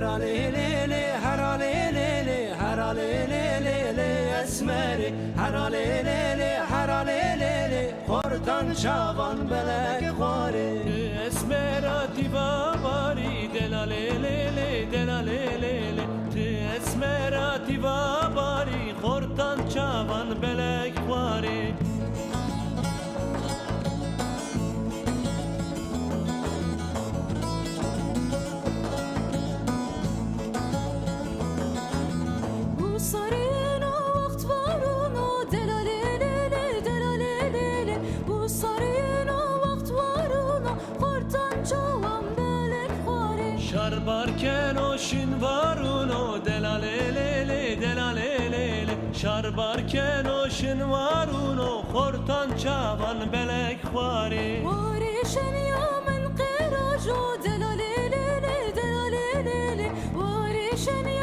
هراليلي هراليلي هراليلي اسمري هراليلي هراليلي خورتان شاوان بلک خواری اسمراتی واباری دلالیلی دلالیلی اسمراتی واباری خورتان چاوان بلک خواری Şarbarken o şinvaruno delalelele delalelele Şarbarken o şinvaruno Hortan çavan belek vari Varişen yamen qirajo delalelele delalelele Varişen